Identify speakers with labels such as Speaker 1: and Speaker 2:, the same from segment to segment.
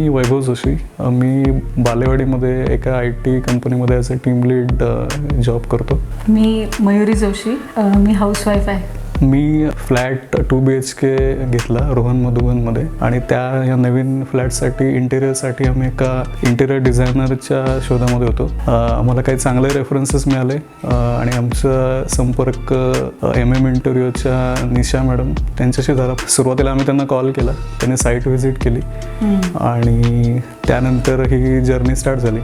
Speaker 1: वैभव जोशी. मी बालेवाडीमध्ये एका IT कंपनीमध्ये as a team lead job करतो.
Speaker 2: मी मयुरी जोशी. मी हाऊसवाईफ आहे.
Speaker 1: मी फ्लॅट 2 BHK घेतला रोहन-मधुबनमध्ये आणि या नवीन फ्लॅटसाठी इंटेरियरसाठी आम्ही एका इंटेरियर डिझायनरच्या शोधामध्ये होतो. आम्हाला काही चांगले रेफरन्सेस मिळाले आणि आमचा संपर्क MMInterioच्या निशा मॅडम त्यांच्याशी झाला. सुरुवातीला आम्ही त्यांना कॉल केला, त्यांनी साईट व्हिजिट केली आणि त्यानंतर ही जर्नी स्टार्ट झाली.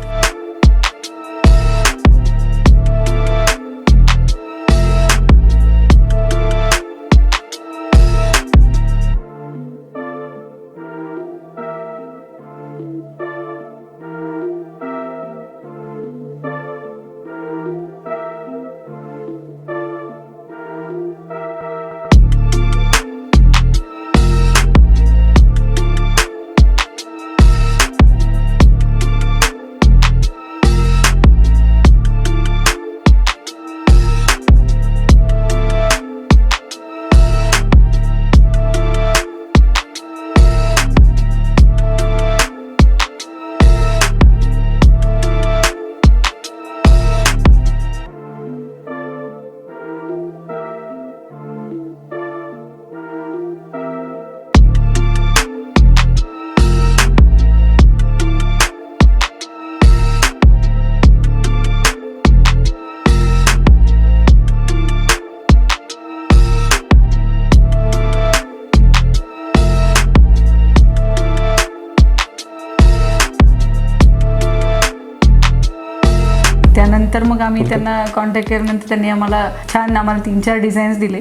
Speaker 2: त्यानंतर मग आम्ही त्यांना कॉन्टॅक्ट केल्यानंतर त्यांनी आम्हाला 3-4 डिझाईन्स दिले.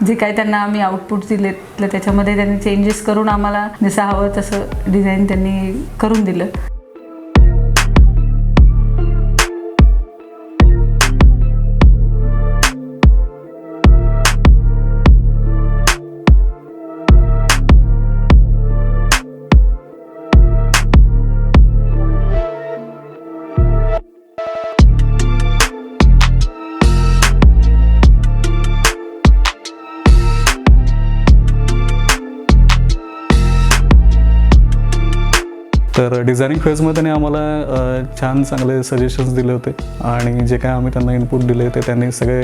Speaker 2: जे काही त्यांना आम्ही आउटपुट दिले त्याच्यामध्ये त्यांनी चेंजेस करून आम्हाला जसं हवं तसं डिझाईन त्यांनी करून दिलं.
Speaker 1: तर डिझायनिंग फेजमध्ये त्यांनी आम्हाला चांगले सजेशन्स दिले होते आणि जे काय आम्ही त्यांना इनपुट दिले ते त्यांनी सगळे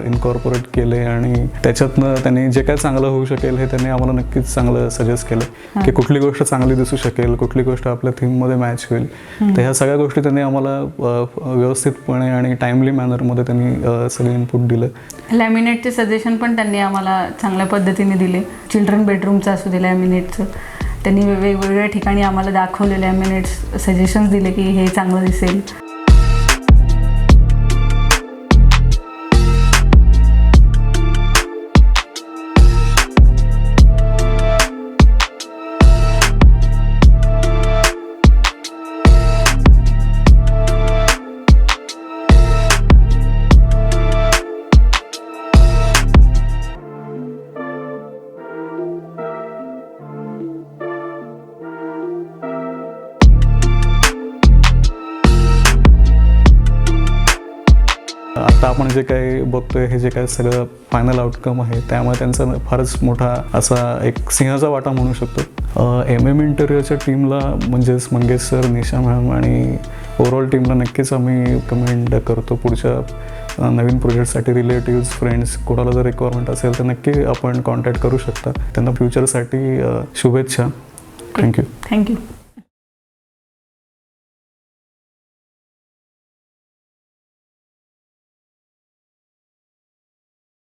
Speaker 1: इनकॉर्पोरेट केले आणि त्याच्यातनं त्यांनी जे काय चांगलं होऊ शकेल हे त्यांनी आम्हाला नक्कीच चांगलं सजेस्ट केलं की कुठली गोष्ट चांगली दिसू शकेल, कुठली गोष्ट आपल्या थीममध्ये मॅच होईल. तर ह्या सगळ्या गोष्टी त्यांनी आम्हाला व्यवस्थितपणे आणि टाईमली मॅनरमध्ये त्यांनी सगळे इनपुट दिलं.
Speaker 2: लॅमिनेटचे सजेशन पण त्यांनी आम्हाला चांगल्या पद्धतीने दिले. चिल्ड्रन बेडरूमचं असू दे लॅमिनेटचं त्यांनी वेगवेगळ्या ठिकाणी आम्हाला दाखवलेले लॅमिनेट्स सजेशन्स दिले की हे चांगलं दिसेल.
Speaker 1: आता आपण जे काही बघतोय हे जे काही सगळं फायनल आउटकम आहे त्यामुळे त्यांचा फारच मोठा असा एक सिंहाचा वाटा म्हणू शकतो. MMInterioच्या टीमला म्हणजेच मंगेश सर, निशा मॅम आणि ओव्हरऑल टीमला नक्कीच आम्ही रिकमेंड करतो. पुढच्या नवीन प्रोजेक्टसाठी रिलेटिव्स, फ्रेंड्स कोणाला जर रिक्वायरमेंट असेल तर नक्की आपण कॉन्टॅक्ट करू शकता. त्यांना फ्युचरसाठी शुभेच्छा. थँक्यू.